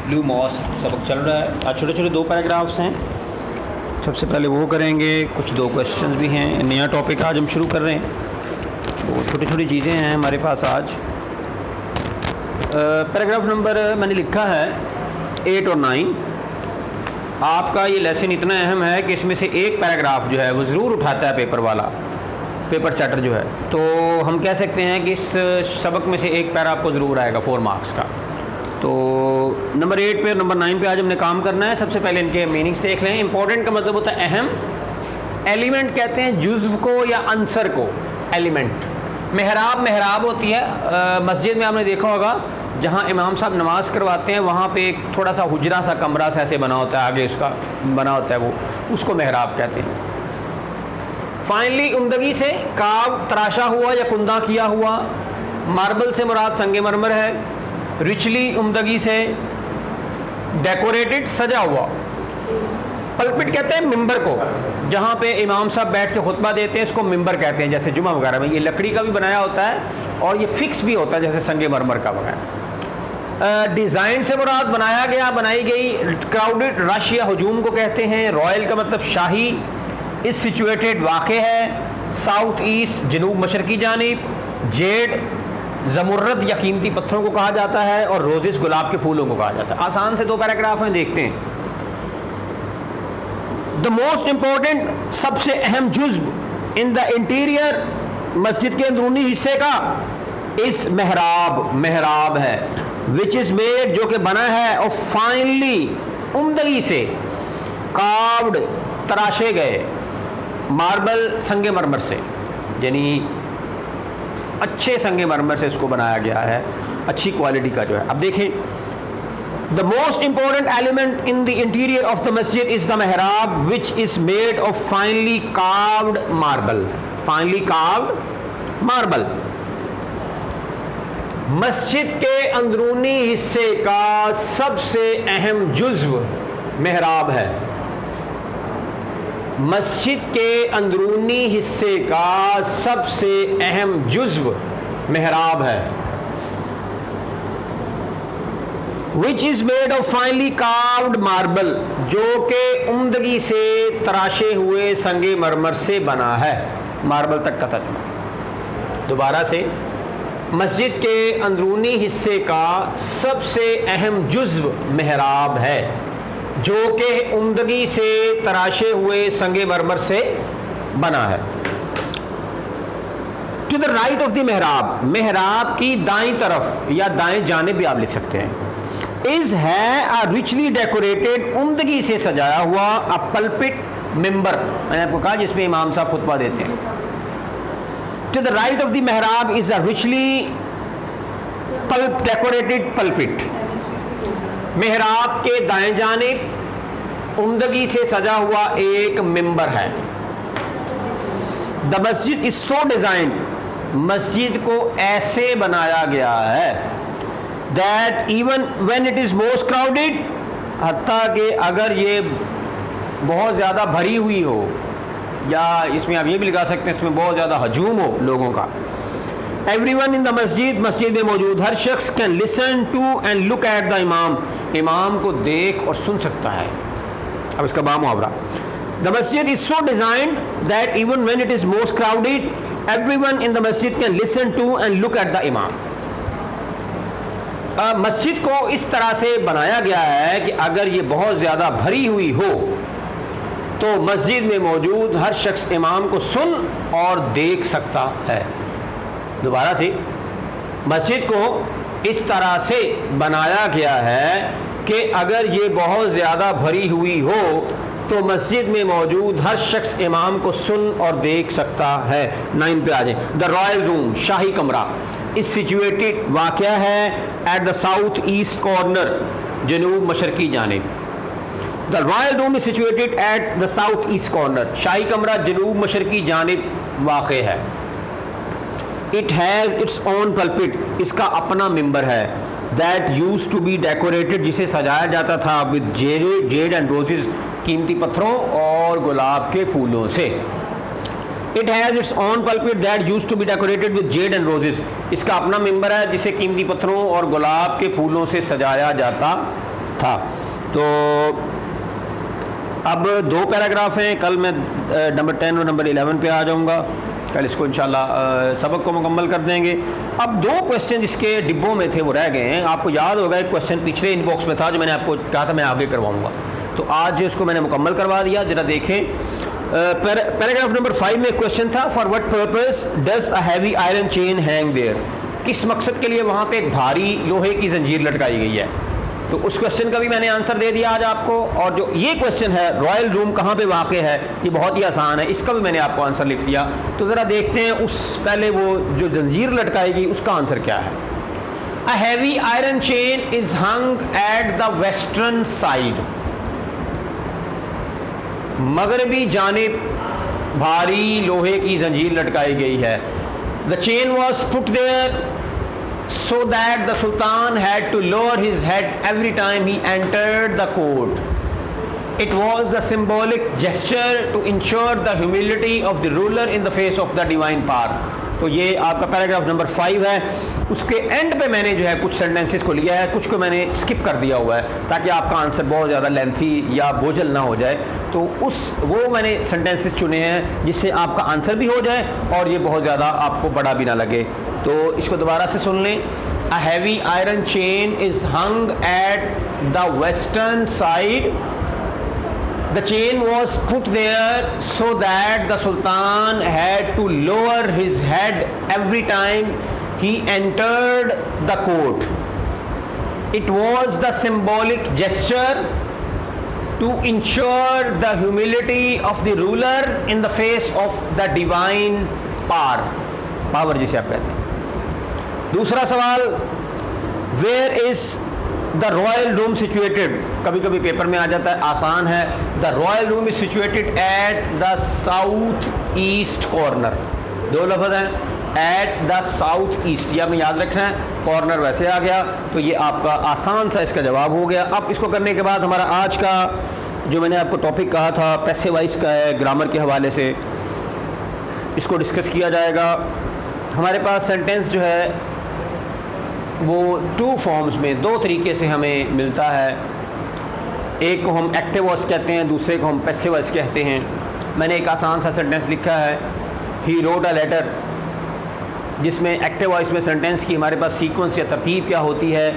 Blue mask सबक चल रहा है। आज छोटे छोटे 2 पैराग्राफ्स हैं। सबसे पहले वो करेंगे, कुछ 2 क्वेश्चन भी हैं। नया टॉपिक आज हम शुरू कर रहे हैं, तो छोटी छोटी चीज़ें हैं हमारे पास आज। पैराग्राफ नंबर मैंने लिखा है 8 और 9। आपका ये लेसन इतना अहम है कि इसमें से एक पैराग्राफ जो है वो ज़रूर उठाता है पेपर वाला, पेपर सेटर जो है। तो हम कह सकते हैं कि इस सबक में से एक पैरा आपको ज़रूर आएगा 4 मार्क्स का। तो नंबर 8 पे और नंबर 9 पे आज हमने काम करना है। सबसे पहले इनके मीनिंग्स देख लें। इंपॉर्टेंट का मतलब होता है अहम। एलिमेंट कहते हैं जुज़्व को या अंसर को, एलिमेंट। महराब होती है मस्जिद में, आपने देखा होगा जहाँ इमाम साहब नमाज करवाते हैं वहाँ पे एक थोड़ा सा हुजरा सा कमरा सा ऐसे बना होता है, आगे उसका बना होता है, वो उसको महराब कहते हैं। फाइनली उम्दगी से, काव तराशा हुआ या कुंदा किया हुआ। मार्बल से मुराद संगे मरमर है। रिचली उम्दगी से। डेकोरेटेड सजा हुआ। पल्पिट कहते हैं मिंबर को, जहाँ पे इमाम साहब बैठ के खुतबा देते हैं, इसको मिंबर कहते हैं। जैसे जुमा वगैरह में ये लकड़ी का भी बनाया होता है और ये फिक्स भी होता है, जैसे संगे मरमर का वगैरह। डिज़ाइन से मुराद बनाया गया, बनाई गई। क्राउडेड रश या हजूम को कहते हैं। रॉयल का मतलब शाही। इस सिचुएटेड वाक़ है। साउथ ईस्ट जनूब मशरकी जानिब। जेड ज़मुर्रद या कीमती पत्थरों को कहा जाता है, और रोजेस गुलाब के फूलों को कहा जाता है। आसान से 2 पैराग्राफ हैं, देखते हैं। द मोस्ट इंपॉर्टेंट, सबसे अहम जुज़्व इन द इंटीरियर, मस्जिद के अंदरूनी हिस्से का, इस महराब है। विच इज़ मेड, जो कि बना है, और फाइनली उम्दगी से, कार्व्ड तराशे गए, मार्बल संगे मरमर से, यानी अच्छे संगे मरमर से इसको बनाया गया है, अच्छी क्वालिटी का जो है। अब देखें, the most important element in the interior of the मस्जिद इज द मेहराब which is made of finally carved marble. Finally carved marble. मस्जिद के अंदरूनी हिस्से का सबसे अहम जुज़्व मेहराब है। मस्जिद के अंदरूनी हिस्से का सबसे अहम जुज़्व मेहराब है। Which is made of finally carved marble, जो कि उम्दगी से तराशे हुए संगे मरमर से बना है। मार्बल तक का तर्जुमा दोबारा से। मस्जिद के अंदरूनी हिस्से का सबसे अहम जुज़्व मेहराब है, जो कि उम्दगी से तराशे हुए संगे मरमर से बना है। To the right of the mehrab, मेहराब की दाईं तरफ या दाएं जानिब भी आप लिख सकते हैं। इज है अ रिचली डेकोरेटेड, उम्दगी से सजाया हुआ, अ पल्पिट मिंबर, मैंने आपको कहा जिसमें इमाम साहब खुतबा देते हैं। To the right of the मेहराब is a richly decorated pulpit. मेहराब के दाएं जानिब उम्दगी से सजा हुआ एक मिंबर है। द मस्जिद इज सो डिजाइन, मस्जिद को ऐसे बनाया गया है, that even when it is most crowded, हत्ता कि अगर ये बहुत ज़्यादा भरी हुई हो, या इसमें आप ये भी लगा सकते हैं इसमें बहुत ज़्यादा हजूम हो लोगों का। एवरीवन इन द मस्जिद, मस्जिद में मौजूद हर शख्स can listen to and look at the imam, इमाम को देख और सुन सकता है। अब इसका बामुहावरा, द मस्जिद is so designed that even when it is most crowded, everyone in the मस्जिद can listen to and look at the इमाम। मस्जिद को इस तरह से बनाया गया है कि अगर ये बहुत ज़्यादा भरी हुई हो तो मस्जिद में मौजूद हर शख्स इमाम को सुन और देख सकता है। दोबारा से, मस्जिद को इस तरह से बनाया गया है कि अगर ये बहुत ज़्यादा भरी हुई हो तो मस्जिद में मौजूद हर शख्स इमाम को सुन और देख सकता है। 9 पे आ जाए। द रॉयल रूम, शाही कमरा, इज सिचुएटेड, वाक़या है, at the south east corner, जनूब मशरकी जानिब। The royal room is situated at the south east corner, शाही कमरा जनूब मशरकी जानिब वाक़ है। It has its own pulpit, इसका अपना मिंबर है। That use to be decorated, जिसे सजाया जाता था विद जेड एंड रोजेज, कीमती पत्थरों और गुलाब के फूलों से। It has its own pulpit that use to be decorated with jade and roses, इसका अपना मिंबर है जिसे कीमती पत्थरों और गुलाब के फूलों से सजाया जाता था। तो अब 2 पैराग्राफ हैं, कल मैं नंबर 10 और नंबर 11 पे आ जाऊँगा, कल इसको इंशाल्लाह सबक को मुकम्मल कर देंगे। अब 2 क्वेश्चन जिसके डिब्बों में थे वो रह गए हैं। आपको याद होगा एक क्वेश्चन पिछले इनबॉक्स में था जो मैंने आपको कहा था मैं आगे करवाऊँगा, तो आज उसको मैंने मुकम्मल करवा दिया। ज़रा देखें, पैराग्राफ नंबर 5 में क्वेश्चन था, for what purpose does a heavy iron chain hang there, किस मकसद के लिए वहाँ पे एक भारी लोहे की जंजीर लटकाई गई है। तो उस क्वेश्चन का भी मैंने आंसर दे दिया आज आपको। और जो ये क्वेश्चन है रॉयल रूम कहाँ पे वाक़ है, ये बहुत ही आसान है, इसका भी मैंने आपको आंसर लिख दिया। तो ज़रा देखते हैं उस पहले वो जो जंजीर लटकाएगी उसका आंसर क्या है। A heavy iron chain is hung at the western side, मगरबी जानिब भारी लोहे की जंजीर लटकाई गई है। The chain was put there so that the Sultan had to lower his head every time he entered the court. It was the symbolic gesture to ensure the humility of the ruler in the face of the divine power. तो ये आपका paragraph number 5 है। उसके and पे मैंने जो है कुछ सेंटेंसेस को लिया है, कुछ को मैंने स्किप कर दिया हुआ है ताकि आपका आंसर बहुत ज़्यादा लेंथी या बोझल ना हो जाए। तो वो मैंने सेंटेंसेस चुने हैं जिससे आपका आंसर भी हो जाए और ये बहुत ज़्यादा आपको बड़ा भी ना लगे। तो इसको दोबारा से सुन लें। अ heavy iron chain is hung at the western side, the chain was put there so that the Sultan had to lower his head every time he entered the court. It was the symbolic gesture to ensure the humility of the ruler in the face of the divine power, power जिसे आप कहते हैं। दूसरा सवाल, where is the royal room situated, कभी कभी paper में आ जाता है, आसान है। The royal room is situated at the south east corner, 2 लफ्ज़ हैं, एट द साउथ ईस्ट, ये आपने याद रखना है। कॉर्नर वैसे आ गया, तो ये आपका आसान सा इसका जवाब हो गया। अब इसको करने के बाद हमारा आज का जो मैंने आपको टॉपिक कहा था पैसिव वॉइस का है, ग्रामर के हवाले से इसको डिस्कस किया जाएगा। हमारे पास सेंटेंस जो है वो 2 फॉर्म्स में 2 तरीके से हमें मिलता है। एक को हम एक्टिव वॉइस कहते हैं, दूसरे को हम पैसिव वॉइस कहते हैं। मैंने एक आसान सा सेंटेंस लिखा है, ही रोट अ लेटर, जिसमें एक्टिव वॉइस में सेंटेंस की हमारे पास सीक्वेंस या तरतीब क्या होती है,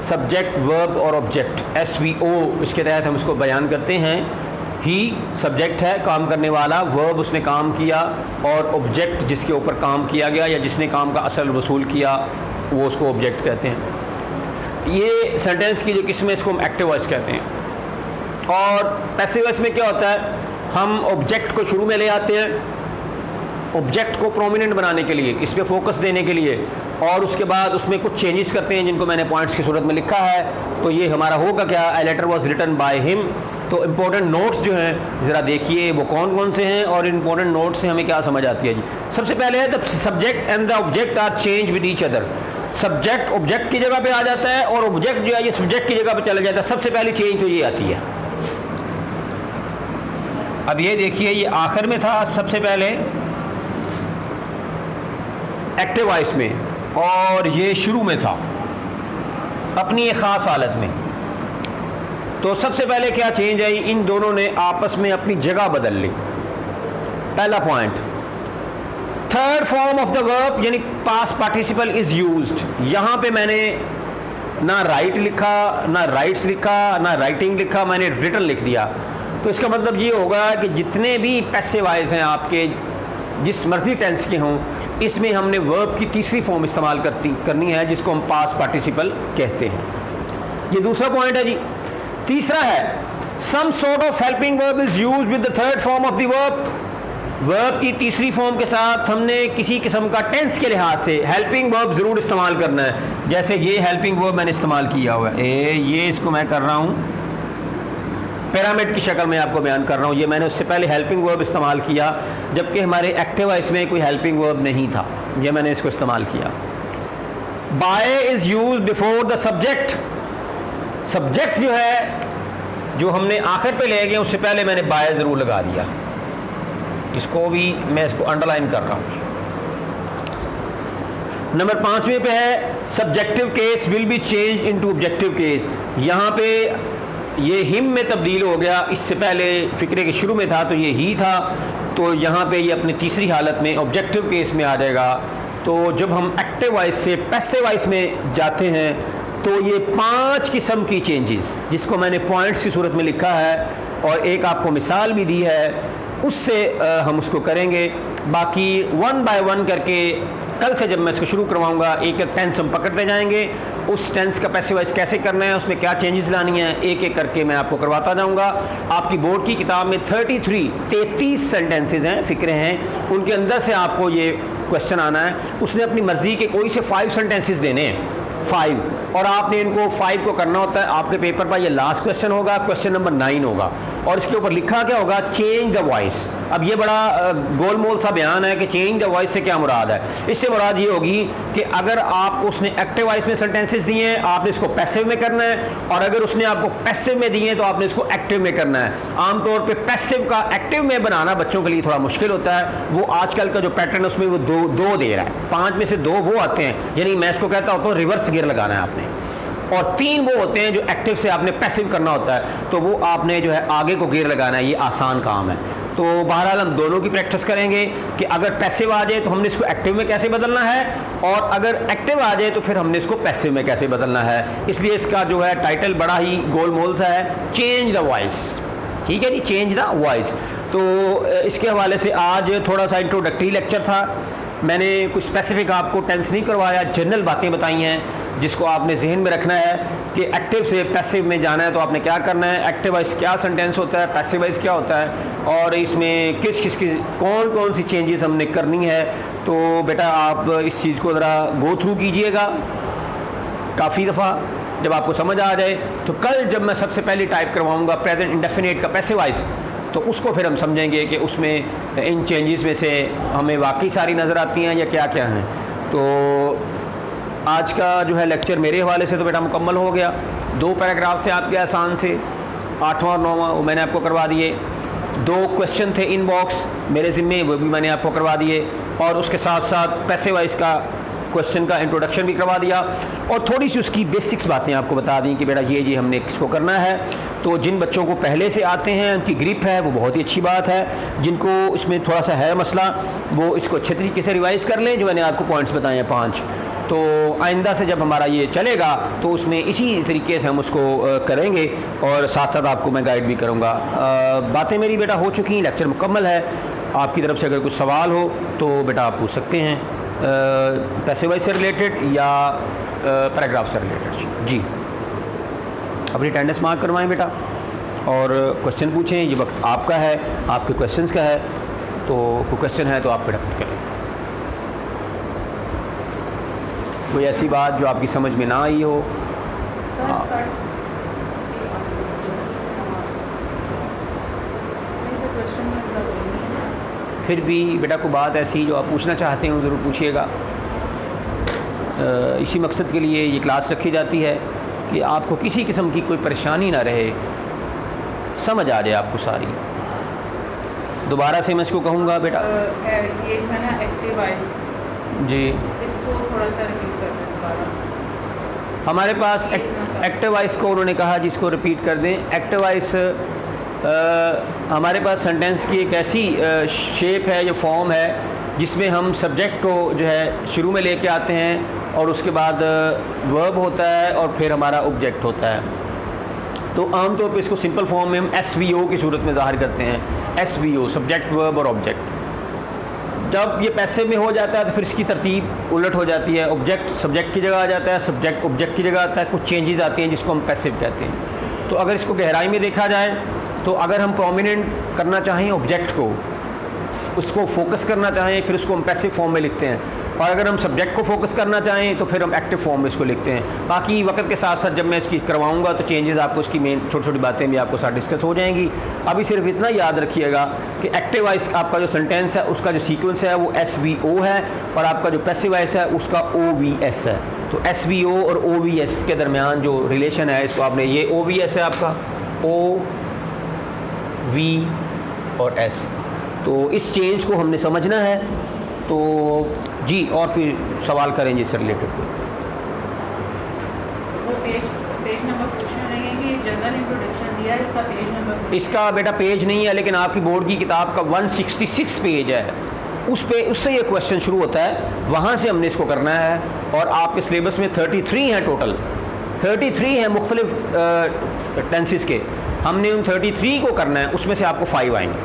सब्जेक्ट, वर्ब और ऑब्जेक्ट, SVO, इसके तहत हम उसको बयान करते हैं। ही सब्जेक्ट है, काम करने वाला, वर्ब उसने काम किया, और ऑब्जेक्ट जिसके ऊपर काम किया गया या जिसने काम का असल वसूल किया वो उसको ऑब्जेक्ट कहते हैं। ये सेंटेंस की जो किस्म है इसको हम एक्टिव वॉइस कहते हैं। और पैसिव वॉइस में क्या होता है, हम ऑब्जेक्ट को शुरू में ले आते हैं, ऑब्जेक्ट को प्रोमिनेंट बनाने के लिए, इस पर फोकस देने के लिए, और उसके बाद उसमें कुछ चेंजेस करते हैं जिनको मैंने पॉइंट्स की सूरत में लिखा है। तो ये हमारा होगा क्या, a letter was written by him. तो इम्पोर्टेंट नोट्स जो हैं ज़रा देखिए वो कौन कौन से हैं और इम्पोर्टेंट नोट्स से हमें क्या समझ आती है जी। सबसे पहले है the subject and the object are change with each other. Subject object की जगह पे आ जाता है और ऑब्जेक्ट जो है ये सब्जेक्ट की जगह पे चला जाता है। सबसे पहली चेंज तो ये आती है। अब ये देखिए, ये आखिर में था सबसे पहले एक्टिव वॉइस में, और ये शुरू में था अपनी एक ख़ास हालत में। तो सबसे पहले क्या चेंज आई, इन दोनों ने आपस में अपनी जगह बदल ली। पहला point, third form of the verb यानी पास्ट पार्टिसिपल इज यूज्ड। यहाँ पे मैंने ना राइट लिखा, ना राइट्स लिखा, ना राइटिंग लिखा, मैंने रिटन लिख दिया। तो इसका मतलब ये होगा कि जितने भी पैसिव वॉइस हैं आपके, जिस मर्जी टेंस के हों, इसमें हमने वर्ब की तीसरी फॉर्म इस्तेमाल करनी है जिसको हम पास्ट पार्टिसिपल कहते हैं। ये दूसरा पॉइंट है जी। तीसरा है, some sort of helping verb is used with the third form of the verb. Verb की तीसरी फॉर्म के साथ हमने किसी किस्म का टेंस के लिहाज से हेल्पिंग वर्ब ज़रूर इस्तेमाल करना है। जैसे ये हेल्पिंग वर्ब मैंने इस्तेमाल किया हुआ है, ये इसको मैं कर रहा हूँ पिरामिड की शक्ल में आपको बयान कर रहा हूँ। ये मैंने उससे पहले हेल्पिंग वर्ब इस्तेमाल किया जबकि हमारे एक्टिव वॉइस में कोई हेल्पिंग वर्ब नहीं था, ये मैंने इसको इस्तेमाल किया। By is used before the subject. Subject जो है जो हमने आखिर पे ले गए उससे पहले मैंने बाय ज़रूर लगा दिया, इसको भी मैं इसको अंडरलाइन कर रहा हूँ। नंबर 5वें पे है subjective case will be change into objective case. यहाँ पे ये हिम में तब्दील हो गया, इससे पहले फ़िक्रे के शुरू में था तो ये ही था, तो यहाँ पे ये अपनी तीसरी हालत में ऑब्जेक्टिव केस में आ जाएगा। तो जब हम एक्टिव वॉइस से पैसिव वॉइस में जाते हैं तो ये 5 किस्म की चेंजेस जिसको मैंने पॉइंट्स की सूरत में लिखा है और एक आपको मिसाल भी दी है, उससे हम उसको करेंगे। बाकी 1 बाय 1 करके कल से जब मैं इसको शुरू करवाऊंगा एक एक टेंस हम पकड़ते जाएंगे, उस टेंस का पैसिव वॉइस कैसे करना है, उसमें क्या चेंजेस लानी है, एक एक करके मैं आपको करवाता जाऊंगा। आपकी बोर्ड की किताब में 33 सेंटेंसेस हैं, फ़िक्रे हैं, उनके अंदर से आपको ये क्वेश्चन आना है। उसने अपनी मर्ज़ी के कोई से 5 सेंटेंसेस देने हैं, 5, और आपने इनको 5 को करना होता है। आपके पेपर पर ये लास्ट क्वेश्चन होगा, क्वेश्चन नंबर 9 होगा, और इसके ऊपर लिखा क्या होगा, चेंज द वॉइस। अब ये बड़ा गोलमोल सा बयान है कि चेंज द वॉइस से क्या मुराद है। इससे मुराद ये होगी कि अगर आपको उसने एक्टिव वॉइस में सेंटेंसेस दिए हैं, आपने इसको पैसिव में करना है, और अगर उसने आपको पैसिव में दिए हैं तो आपने इसको एक्टिव में करना है। आमतौर पे पैसिव का एक्टिव में बनाना बच्चों के लिए थोड़ा मुश्किल होता है। वो आजकल का जो पैटर्न है उसमें वो दो दे रहा है, 5 में से 2 वो आते हैं, यानी मैं इसको कहता होता हूँ रिवर्स गियर लगाना है आपने, और 3 वो होते हैं जो एक्टिव से आपने पैसिव करना होता है, तो वो आपने जो है आगे को गियर लगाना है। ये आसान काम है। तो बहरहाल हम दोनों की प्रैक्टिस करेंगे कि अगर पैसिव आ जाए तो हमने इसको एक्टिव में कैसे बदलना है, और अगर एक्टिव आ जाए तो फिर हमने इसको पैसिव में कैसे बदलना है। इसलिए इसका जो है टाइटल बड़ा ही गोलमोल सा है, चेंज द वॉइस। ठीक है जी, चेंज द वॉइस। तो इसके हवाले से आज थोड़ा सा इंट्रोडक्टरी लेक्चर था। मैंने कुछ स्पेसिफिक आपको टेंस नहीं करवाया, जनरल बातें बताई हैं जिसको आपने जहन में रखना है कि एक्टिव से पैसिव में जाना है तो आपने क्या करना है, एक्टिव वॉइस क्या सेंटेंस होता है, पैसिव वॉइस क्या होता है, और इसमें किस किस की कौन कौन सी चेंजेस हमने करनी है। तो बेटा आप इस चीज़ को ज़रा गो थ्रू कीजिएगा काफ़ी दफ़ा, जब आपको समझ आ जाए तो कल जब मैं सबसे पहले टाइप करवाऊँगा प्रेजेंट इंडेफिनिट का पैसिव वॉइस, तो उसको फिर हम समझेंगे कि उसमें इन चेंजेस में से हमें वाकई सारी नज़र आती हैं या क्या क्या हैं। तो आज का जो है लेक्चर मेरे हवाले से तो बेटा मुकम्मल हो गया। 2 पैराग्राफ थे आपके आसान से, 8वां और 9वां वो मैंने आपको करवा दिए। 2 क्वेश्चन थे इनबॉक्स मेरे ज़िम्मे, वो भी मैंने आपको करवा दिए, और उसके साथ साथ पैसिव वॉइस का क्वेश्चन का इंट्रोडक्शन भी करवा दिया, और थोड़ी सी उसकी बेसिक्स बातें आपको बता दी कि बेटा ये हमने किसको करना है। तो जिन बच्चों को पहले से आते हैं उनकी ग्रिप है वो बहुत ही अच्छी बात है, जिनको इसमें थोड़ा सा है मसला वो इसको अच्छे तरीके से रिवाइज़ कर लें, जो मैंने आपको पॉइंट्स बताए हैं 5। तो आइंदा से जब हमारा ये चलेगा तो उसमें इसी तरीके से हम उसको करेंगे, और साथ साथ आपको मैं गाइड भी करूँगा। बातें मेरी बेटा हो चुकी हैं, लेक्चर मुकम्मल है। आपकी तरफ से अगर कुछ सवाल हो तो बेटा आप पूछ सकते हैं, पैसिव वॉइस से रिलेटेड या पैराग्राफ से रिलेटेड। जी, अपनी अटेंडेंस मार्क करवाएं बेटा, और क्वेश्चन पूछें। ये वक्त आपका है, आपके क्वेश्चंस का है, तो कोई क्वेश्चन है तो आप बेटा पुट करें। कोई ऐसी बात जो आपकी समझ में ना आई हो। फिर भी बेटा को बात ऐसी जो आप पूछना चाहते हो ज़रूर पूछिएगा। इसी मकसद के लिए ये क्लास रखी जाती है कि आपको किसी किस्म की कोई परेशानी ना रहे, समझ आ जाए आपको सारी। दोबारा से मैं इसको कहूँगा बेटा, ये है ना एक्टिव वॉइस जी, इसको थोड़ा सा रिपीट कर दें दोबारा। हमारे पास एक्टिव वॉइस को उन्होंने कहा जिसको रिपीट कर दें। एक्टिव वॉइस हमारे पास सेंटेंस की एक ऐसी शेप है या फॉर्म है जिसमें हम सब्जेक्ट को जो है शुरू में लेके आते हैं, और उसके बाद वर्ब होता है, और फिर हमारा ऑब्जेक्ट होता है। तो आमतौर पे इसको सिंपल फॉर्म में हम SVO की सूरत में ज़ाहिर करते हैं, SVO सब्जेक्ट वर्ब और ऑब्जेक्ट। जब ये पैसिव में हो जाता है तो फिर इसकी तरतीब उलट हो जाती है, ऑब्जेक्ट सब्जेक्ट की जगह आ जाता है, सब्जेक्ट ऑब्जेक्ट की जगह आता है, कुछ चेंजेस आती हैं जिसको हम पैसिव कहते हैं। तो अगर इसको गहराई में देखा जाए तो अगर हम प्रोमिनेंट करना चाहें ऑब्जेक्ट को, उसको फोकस करना चाहें, फिर उसको हम पैसिव फॉर्म में लिखते हैं, और अगर हम सब्जेक्ट को फोकस करना चाहें तो फिर हम एक्टिव फॉर्म में इसको लिखते हैं। बाकी वक्त के साथ साथ जब मैं इसकी करवाऊंगा तो चेंजेस आपको उसकी मेन छोटी छोटी बातें भी आपको साथ डिस्कस हो जाएंगी। अभी सिर्फ इतना याद रखिएगा कि एक्टिव वॉइस आपका जो सेंटेंस है उसका जो सीक्वेंस है वो SVO है, और आपका जो पैसिव वॉइस है उसका OVS है। तो SVO और OVS के दरमियान जो रिलेशन है इसको आपने, ये OVS है आपका, OV और S, तो इस चेंज को हमने समझना है। तो जी, और कोई सवाल करें जिससे रिलेटेड? वो पेज नंबर क्वेश्चन नहीं है कि जनरल इंट्रोडक्शन दिया है, इसका पेज नंबर इसका बेटा पेज नहीं है, लेकिन आपकी बोर्ड की किताब का 166 पेज है, उससे ये क्वेश्चन शुरू होता है, वहाँ से हमने इसको करना है। और आपके सिलेबस में 33 हैं, टोटल 33 हैं मुख्तलिफ टेंसेस के, हमने उन 33 को करना है, उसमें से आपको 5 आएंगे।